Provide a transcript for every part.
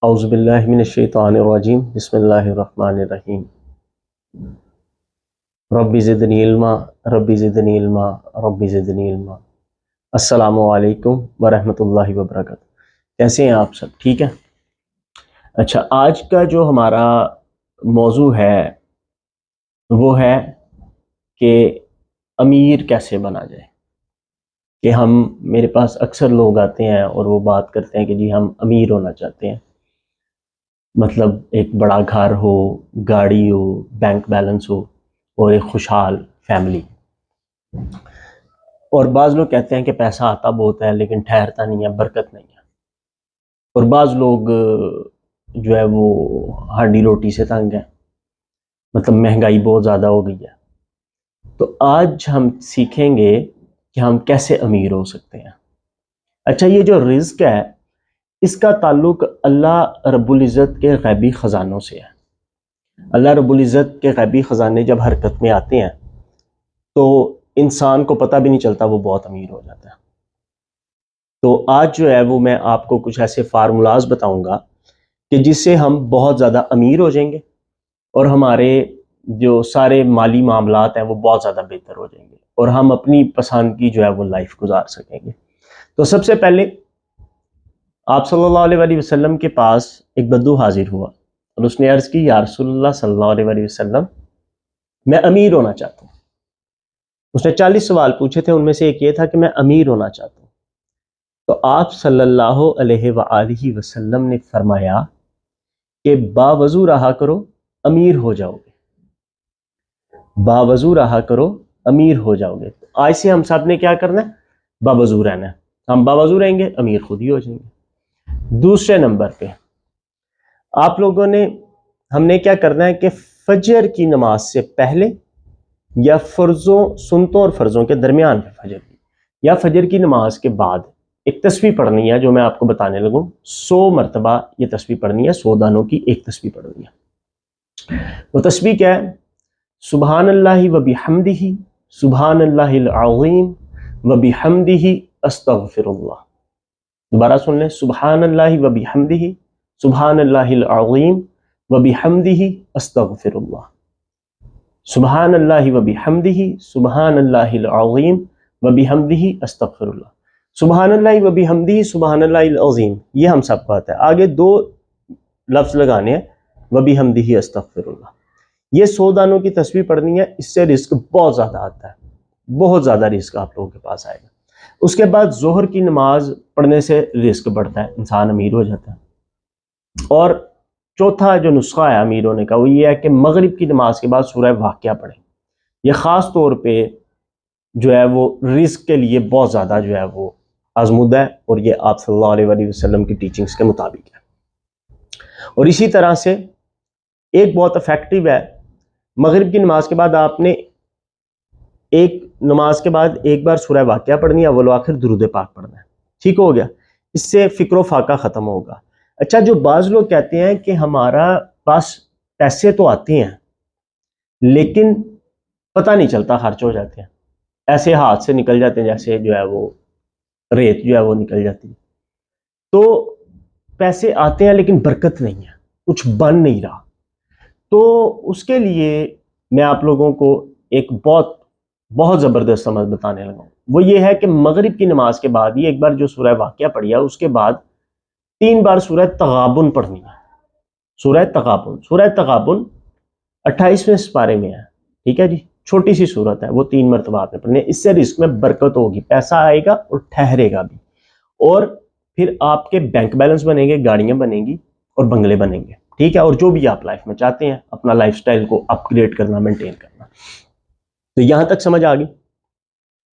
اعوذ باللہ من الشیطان الرجیم بسم اللہ الرحمن الرحیم ربی زدنی علما ربی زدنی علما ربی زدنی علما۔ السلام علیکم ورحمۃ اللہ وبرکاتہ۔ کیسے ہیں آپ سب؟ ٹھیک ہے؟ اچھا، آج کا جو ہمارا موضوع ہے وہ ہے کہ امیر کیسے بنا جائے۔ کہ میرے پاس اکثر لوگ آتے ہیں اور وہ بات کرتے ہیں کہ جی ہم امیر ہونا چاہتے ہیں، مطلب ایک بڑا گھر ہو، گاڑی ہو، بینک بیلنس ہو اور ایک خوشحال فیملی۔ اور بعض لوگ کہتے ہیں کہ پیسہ آتا بہت ہے لیکن ٹھہرتا نہیں ہے، برکت نہیں ہے۔ اور بعض لوگ جو ہے وہ ہانڈی روٹی سے تنگ ہیں، مطلب مہنگائی بہت زیادہ ہو گئی ہے۔ تو آج ہم سیکھیں گے کہ ہم کیسے امیر ہو سکتے ہیں۔ اچھا، یہ جو رزق ہے اس کا تعلق اللہ رب العزت کے غیبی خزانوں سے ہے۔ اللہ رب العزت کے غیبی خزانے جب حرکت میں آتے ہیں تو انسان کو پتہ بھی نہیں چلتا، وہ بہت امیر ہو جاتا ہے۔ تو آج جو ہے وہ میں آپ کو کچھ ایسے فارمولاز بتاؤں گا کہ جس سے ہم بہت زیادہ امیر ہو جائیں گے اور ہمارے جو سارے مالی معاملات ہیں وہ بہت زیادہ بہتر ہو جائیں گے اور ہم اپنی پسند کی جو ہے وہ لائف گزار سکیں گے۔ تو سب سے پہلے آپ صلی اللہ علیہ وسلم کے پاس ایک بدو حاضر ہوا اور اس نے عرض کی، یا رسول اللہ صلی اللہ علیہ وسلم، میں امیر ہونا چاہتا ہوں۔ اس نے 40 سوال پوچھے تھے، ان میں سے ایک یہ تھا کہ میں امیر ہونا چاہتا ہوں۔ تو آپ صلی اللہ علیہ وآلہ وسلم نے فرمایا کہ باوضو رہا کرو، امیر ہو جاؤ گے۔ باوضو رہا کرو، امیر ہو جاؤ گے۔ آج سے ہم سب نے کیا کرنا ہے؟ باوضو رہنا ہے۔ ہم باوضو رہیں گے، امیر خود ہی ہو جائیں گے۔ دوسرے نمبر پہ آپ لوگوں نے ہم نے کیا کرنا ہے کہ فجر کی نماز سے پہلے یا فرضوں، سنتوں اور فرضوں کے درمیان فجر کی یا فجر کی نماز کے بعد ایک تسبیح پڑھنی ہے، جو میں آپ کو بتانے لگوں۔ 100 مرتبہ یہ تسبیح پڑھنی ہے، 100 دانوں کی ایک تسبیح پڑھنی ہے۔ وہ تسبیح کیا ہے؟ سبحان اللہ و بحمدہ، سبحان اللہ العظیم و بحمدہ استغفر اللہ۔ دوبارہ سن لیں، سبحان اللہ و بحمدہ، سبحان اللہ العظیم و بحمدہ استغفر اللہ۔ سبحان اللہ و بحمدہ، سبحان اللہ العظیم و بحمدہ استغفر اللہ۔ سبحان اللہ و بحمدہ، سبحان اللہ العظیم، یہ ہم سب کو آتا ہے۔ آگے 2 لفظ لگانے ہیں، و بحمدہ استغفر اللہ۔ یہ 100 دانوں کی تسبیح پڑھنی ہے، اس سے رزق بہت زیادہ آتا ہے، بہت زیادہ رزق آپ لوگوں کے پاس آئے گا۔ اس کے بعد ظہر کی نماز پڑھنے سے رزق بڑھتا ہے، انسان امیر ہو جاتا ہے۔ اور چوتھا جو نسخہ ہے امیر ہونے کا وہ یہ ہے کہ مغرب کی نماز کے بعد سورہ واقعہ پڑھیں۔ یہ خاص طور پہ جو ہے وہ رزق کے لیے بہت زیادہ جو ہے وہ آزمودہ ہے، اور یہ آپ صلی اللہ علیہ وسلم کی ٹیچنگز کے مطابق ہے۔ اور اسی طرح سے ایک بہت افیکٹو ہے، مغرب کی نماز کے بعد آپ نے ایک نماز کے بعد ایک بار سورہ واقعہ پڑھنی ہے، اول و آخر درود پاک پڑھنا ہے۔ ٹھیک ہو گیا؟ اس سے فکر و فاقہ ختم ہوگا۔ اچھا، جو بعض لوگ کہتے ہیں کہ ہمارا پاس پیسے تو آتے ہیں لیکن پتہ نہیں چلتا، خرچ ہو جاتے ہیں، ایسے ہاتھ سے نکل جاتے ہیں جیسے جو ہے وہ ریت جو ہے وہ نکل جاتی ہے۔ تو پیسے آتے ہیں لیکن برکت نہیں ہے، کچھ بن نہیں رہا۔ تو اس کے لیے میں آپ لوگوں کو ایک بہت زبردست سمجھ بتانے لگا ہوں۔ وہ یہ ہے کہ مغرب کی نماز کے بعد ہی ایک بار جو سورہ واقعہ پڑھی ہے، اس کے بعد 3 بار سورہ تغابن پڑھنی ہے۔ سورہ تغابن 28ویں سپارے میں ہے، ٹھیک ہے جی، چھوٹی سی سورت ہے، وہ 3 مرتبہ آپ نے پڑھنی ہے۔ اس سے رزق میں برکت ہوگی، پیسہ آئے گا اور ٹھہرے گا بھی، اور پھر آپ کے بینک بیلنس بنیں گے، گاڑیاں بنیں گی اور بنگلے بنیں گے، ٹھیک ہے، اور جو بھی آپ لائف میں چاہتے ہیں اپنا لائف سٹائل کو اپ گریڈ کرنا، مینٹین کرنا۔ تو یہاں تک سمجھ آ گئی؟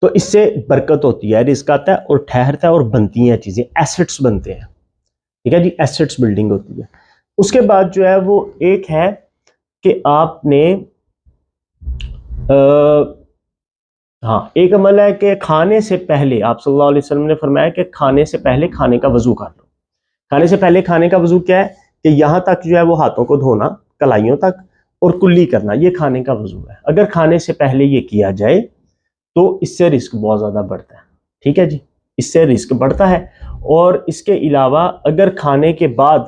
تو اس سے برکت ہوتی ہے، رزق آتا ہے اور ٹھہرتا ہے اور بنتی ہیں چیزیں، ایسٹس بنتے ہیں، ٹھیک ہے جی، ایسٹس بلڈنگ ہوتی ہے۔ اس کے بعد جو ہے وہ ایک ہے کہ آپ نے ایک عمل ہے کہ کھانے سے پہلے آپ صلی اللہ علیہ وسلم نے فرمایا کہ کھانے سے پہلے کھانے کا وضو کر لو۔ کھانے سے پہلے کھانے کا وضو کیا ہے؟ کہ یہاں تک جو ہے وہ ہاتھوں کو دھونا، کلائیوں تک، اور کلی کرنا، یہ کھانے کا وضو ہے۔ اگر کھانے سے پہلے یہ کیا جائے تو اس سے رزق بہت زیادہ بڑھتا ہے، ٹھیک ہے جی، اس سے رزق بڑھتا ہے۔ اور اس کے علاوہ اگر کھانے کے بعد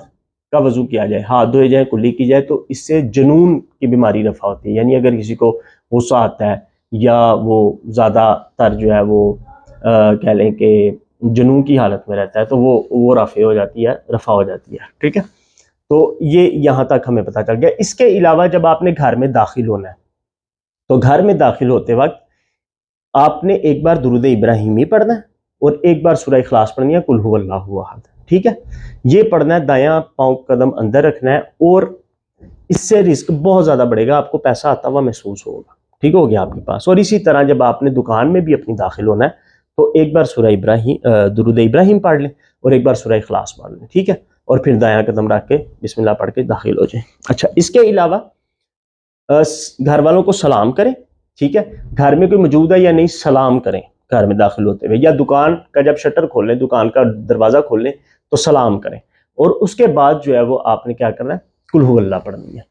کا وضو کیا جائے، ہاتھ دھوئے جائیں، کلی کی جائے، تو اس سے جنون کی بیماری رفع ہوتی ہے. یعنی اگر کسی کو غصہ آتا ہے یا وہ زیادہ تر جو ہے وہ کہہ لیں کہ جنون کی حالت میں رہتا ہے تو وہ رفع ہو جاتی ہے. ٹھیک ہے، تو یہ یہاں تک ہمیں پتہ چل گیا. اس کے علاوہ جب آپ نے گھر میں داخل ہونا ہے تو گھر میں داخل ہوتے وقت آپ نے ایک بار درود ابراہیمی پڑھنا ہے اور ایک بار سورہ اخلاص پڑھنی ہے، قل هو اللہ احد. ٹھیک ہے، یہ پڑھنا ہے، دایاں پاؤں قدم اندر رکھنا ہے، اور اس سے رزق بہت زیادہ بڑھے گا، آپ کو پیسہ آتا ہوا محسوس ہوگا. ٹھیک ہو گیا آپ کے پاس. اور اسی طرح جب آپ نے دکان میں بھی اپنی داخل ہونا ہے تو ایک بار سورہ درود ابراہیم پڑھ لیں اور ایک بار سورہ اخلاص پڑھ لیں. ٹھیک ہے، اور پھر دایاں قدم رکھ کے بسم اللہ پڑھ کے داخل ہو جائیں. اچھا، اس کے علاوہ گھر والوں کو سلام کریں. ٹھیک ہے، گھر میں کوئی موجود ہے یا نہیں، سلام کریں گھر میں داخل ہوتے ہوئے، یا دکان کا جب شٹر کھول لیں، دکان کا دروازہ کھول لیں تو سلام کریں. اور اس کے بعد جو ہے وہ آپ نے کیا کرنا ہے، قل هو اللہ پڑھنی ہے،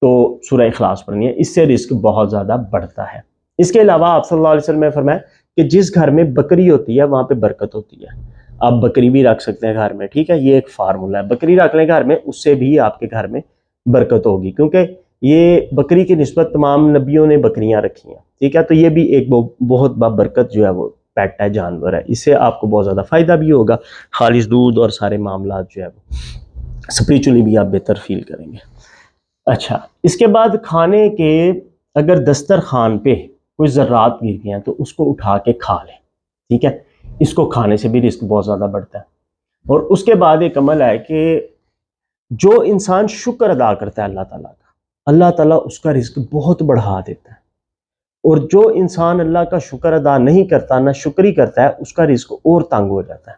تو سورہ اخلاص پڑھنی ہے. اس سے رزق بہت زیادہ بڑھتا ہے. اس کے علاوہ آپ صلی اللہ علیہ وسلم نے فرمایا کہ جس گھر میں بکری ہوتی ہے وہاں پہ برکت ہوتی ہے. آپ بکری بھی رکھ سکتے ہیں گھر میں. ٹھیک ہے، یہ ایک فارمولہ ہے، بکری رکھ لیں گھر میں، اس سے بھی آپ کے گھر میں برکت ہوگی، کیونکہ یہ بکری کی نسبت تمام نبیوں نے بکریاں رکھی ہیں. ٹھیک ہے، تو یہ بھی ایک بہت برکت جو ہے وہ پیٹ ہے، جانور ہے. اس سے آپ کو بہت زیادہ فائدہ بھی ہوگا، خالص دودھ اور سارے معاملات جو ہے وہ اسپریچولی بھی آپ بہتر فیل کریں گے. اچھا، اس کے بعد کھانے کے اگر دسترخوان پہ کوئی ذرات گر گئے ہیں تو اس کو اٹھا کے کھا لیں. ٹھیک ہے، اس کو کھانے سے بھی رزق بہت زیادہ بڑھتا ہے. اور اس کے بعد ایک عمل ہے کہ جو انسان شکر ادا کرتا ہے اللہ تعالیٰ کا، اللہ تعالیٰ اس کا رزق بہت بڑھا دیتا ہے. اور جو انسان اللہ کا شکر ادا نہیں کرتا، نہ شکری کرتا ہے، اس کا رزق اور تنگ ہو جاتا ہے،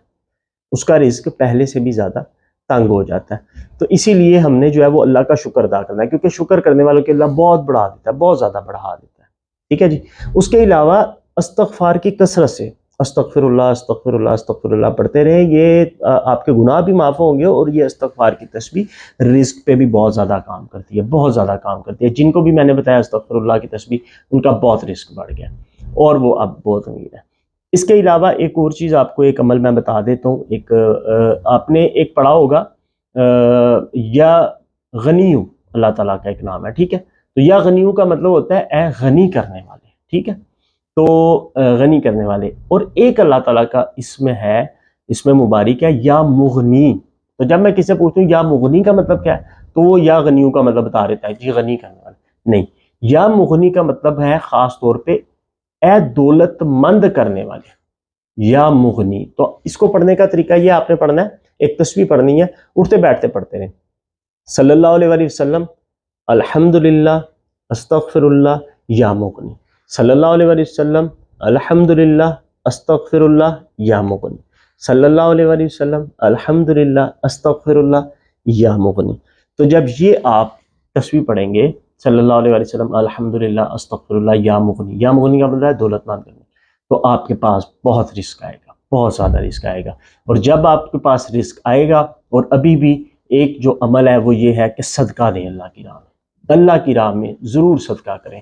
اس کا رزق پہلے سے بھی زیادہ تنگ ہو جاتا ہے. تو اسی لیے ہم نے جو ہے وہ اللہ کا شکر ادا کرنا ہے، کیونکہ شکر کرنے والوں کے اللہ بہت بڑھا دیتا ہے، بہت زیادہ بڑھا دیتا ہے. ٹھیک ہے جی. اس کے علاوہ استغفار کی کثرت سے استغفر اللہ استغفر اللہ استغفر اللہ پڑھتے رہیں، یہ آپ کے گناہ بھی معاف ہوں گے. اور یہ استغفار کی تسبیح رزق پہ بھی بہت زیادہ کام کرتی ہے، بہت زیادہ کام کرتی ہے. جن کو بھی میں نے بتایا استغفر اللہ کی تسبیح، ان کا بہت رزق بڑھ گیا اور وہ اب بہت امیر ہے. اس کے علاوہ ایک اور چیز آپ کو، ایک عمل میں بتا دیتا ہوں. ایک آپ نے ایک پڑھا ہوگا یا غنیو، اللہ تعالیٰ کا ایک نام ہے. ٹھیک ہے، تو یا غنیو کا مطلب ہوتا ہے اے غنی کرنے والے. ٹھیک ہے، تو غنی کرنے والے. اور ایک اللہ تعالیٰ کا اسم ہے، اسم مبارک ہے یا مغنی. تو جب میں کسی سے پوچھوں یا مغنی کا مطلب کیا ہے تو وہ یا غنیو کا مطلب بتا دیتا ہے، جی غنی کرنے والے. نہیں، یا مغنی کا مطلب ہے خاص طور پہ اے دولت مند کرنے والے، یا مغنی. تو اس کو پڑھنے کا طریقہ یہ آپ نے پڑھنا ہے، ایک تسبیح پڑھنی ہے، اٹھتے بیٹھتے پڑھتے رہیں. صلی اللہ علیہ وسلم الحمدللہ استغفر اللہ یا مغنی. صلی اللہ علیہ وسلم الحمدللہ استغفر اللہ یا مغنی. صلی اللہ علیہ وسلم الحمدللہ استغفر اللہ یا مغنی. تو جب یہ آپ تسبیح پڑھیں گے، صلی اللہ علیہ وسلم الحمدللہ استغفر اللہ یا مغنی، یا مغنی کا مطلب ہے دولت مند کرنے، تو آپ کے پاس بہت رزق آئے گا، بہت زیادہ رزق آئے گا. اور جب آپ کے پاس رزق آئے گا، اور ابھی بھی ایک جو عمل ہے وہ یہ ہے کہ صدقہ دیں اللہ کی راہ میں. اللہ کی راہ میں ضرور صدقہ کریں.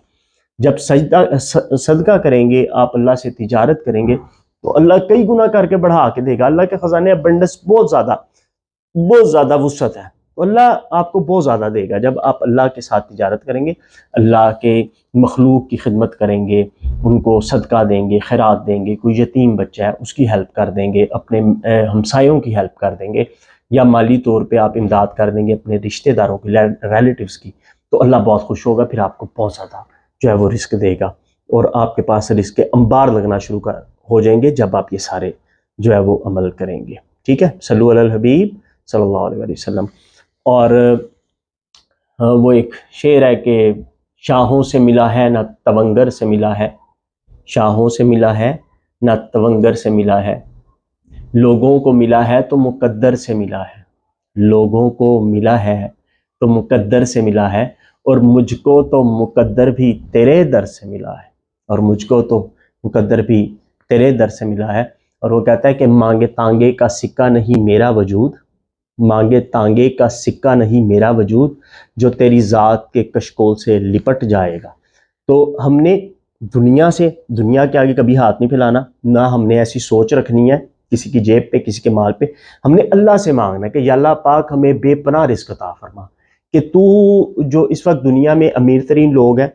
جب صدقہ کریں گے، آپ اللہ سے تجارت کریں گے، تو اللہ کئی گنا کر کے بڑھا کے دے گا. اللہ کے خزانے ابنڈنس بہت زیادہ وسعت ہے، تو اللہ آپ کو بہت زیادہ دے گا. جب آپ اللہ کے ساتھ تجارت کریں گے، اللہ کے مخلوق کی خدمت کریں گے، ان کو صدقہ دیں گے، خیرات دیں گے، کوئی یتیم بچہ ہے اس کی ہیلپ کر دیں گے، اپنے ہمسایوں کی ہیلپ کر دیں گے، یا مالی طور پہ آپ امداد کر دیں گے اپنے رشتہ داروں کی، ریلیٹیوز کی، تو اللہ بہت خوش ہوگا. پھر آپ کو بہت زیادہ جو ہے وہ رزق دے گا، اور آپ کے پاس رزق کے انبار لگنا شروع ہو جائیں گے جب آپ یہ سارے جو ہے وہ عمل کریں گے. ٹھیک ہے، صلو علی الحبیب صلی اللہ علیہ وسلم. اور وہ ایک شعر ہے کہ شاہوں سے ملا ہے نہ تونگر سے ملا ہے، شاہوں سے ملا ہے نہ تونگر سے ملا ہے، لوگوں کو ملا ہے تو مقدر سے ملا ہے، لوگوں کو ملا ہے تو مقدر سے ملا ہے، اور مجھ کو تو مقدر بھی تیرے در سے ملا ہے، اور مجھ کو تو مقدر بھی تیرے در سے ملا ہے. اور وہ کہتا ہے کہ مانگے تانگے کا سکہ نہیں میرا وجود، مانگے تانگے کا سکہ نہیں میرا وجود، جو تیری ذات کے کشکول سے لپٹ جائے گا. تو ہم نے دنیا کے آگے کبھی ہاتھ نہیں پھیلانا، نہ ہم نے ایسی سوچ رکھنی ہے کسی کی جیب پہ، کسی کے مال پہ، ہم نے اللہ سے مانگنا ہے کہ یا اللہ پاک ہمیں بے پناہ رزق عطا فرما، کہ تو جو اس وقت دنیا میں امیر ترین لوگ ہیں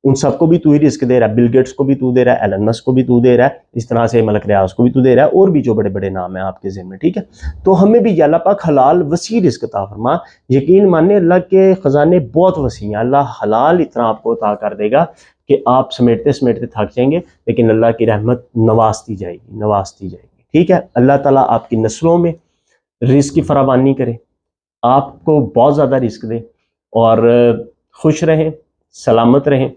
ان سب کو بھی تو ہی رزق دے رہا ہے، بل گیٹس کو بھی تو دے رہا ہے، ایلن مسک کو بھی تو دے رہا ہے، اس طرح سے ملک ریاض کو بھی تو دے رہا ہے، اور بھی جو بڑے بڑے نام ہیں آپ کے ذہن میں، ٹھیک ہے؟ تو ہمیں بھی یا اللہ پاک حلال وسیع رزق عطا فرما۔ یقین ماننے اللہ کے خزانے بہت وسیع ہیں، اللہ حلال اتنا آپ کو عطا کر دے گا کہ آپ سمیٹتے سمیٹتے تھک جائیں گے، لیکن اللہ کی رحمت نوازتی جائے گی، نوازتی جائے گی، ٹھیک ہے؟ اللہ تعالیٰ آپ کی نسلوں میں رزق کی فراوانی کرے، آپ کو بہت زیادہ رزق دے، اور خوش رہیں، سلامت رہیں۔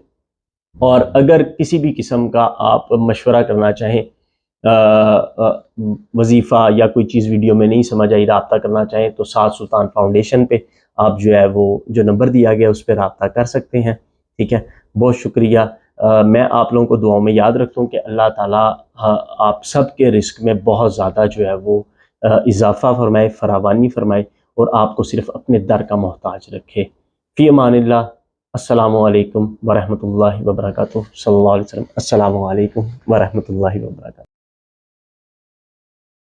اور اگر کسی بھی قسم کا آپ مشورہ کرنا چاہیں، وظیفہ یا کوئی چیز ویڈیو میں نہیں سمجھ آئی، رابطہ کرنا چاہیں تو سعد سلطان فاؤنڈیشن پہ آپ جو ہے وہ جو نمبر دیا گیا اس پہ رابطہ کر سکتے ہیں، ٹھیک ہے؟ بہت شکریہ۔ میں آپ لوگوں کو دعاؤں میں یاد رکھتا ہوں کہ اللہ تعالیٰ آپ سب کے رزق میں بہت زیادہ جو ہے وہ اضافہ فرمائے، فراوانی فرمائے، اور آپ کو صرف اپنے در کا محتاج رکھے۔ فی امان اللہ۔ السلام علیکم ورحمۃ اللہ وبرکاتہ۔ صلی اللہ علیہ وسلم۔ السلام علیکم ورحمۃ اللہ وبرکاتہ۔